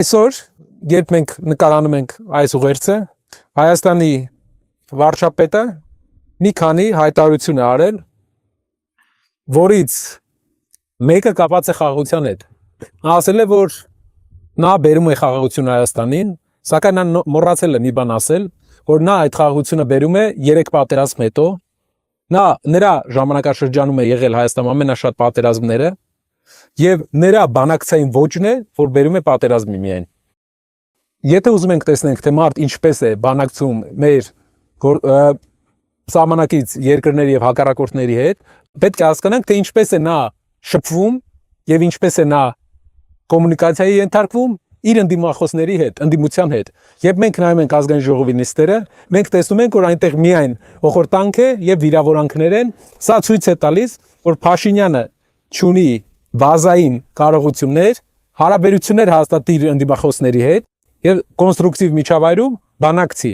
Այսօր, երբ մենք նկարանում ենք այս ուղերձը, Հայաստանի վարչապետը մի քանի հայտարարություն է արել, որից մեկը կապված է խաղաղության հետ։ Նա ասել է, որ նա բերում է խաղաղություն Հայաստանին, սակայն նա մոռացել է մի բան ասել, որ նա այդ խաղաղությունը բերում է 3 պատերազմ հետո։ Նրա ժամանակաշրջանում է եղել Հայաստանում ամենաշատ պատերազմները եւ նրա բանակցային ոճն է, որ բերում է պատերազմի միայն։ Եթե ուզում ենք տեսնենք, թե մարդ ինչպես է բանակցում մեր սահմանակից երկրների եւ հակառակորդների հետ, պետք է հասկանանք, թե ինչպես է նա շփվում եւ ինչպես է նա կոմունիկացիայի ենթարկվում իր ընդդիմախոսների հետ, ընդդիմության հետ։ Երբ մենք նայում ենք ազգային ժողովի նիստերը, մենք տեսնում ենք, որ այնտեղ միայն հոխորտանք է եւ վիրավորանքներ են։ Սա ցույց է տալիս, որ Փաշինյանը ունի բազային կարողություններ, հարաբերություններ հաստատի իր ընդդիմախոսների հետ եւ կոնստրուկտիվ միջավայրում բանակցի։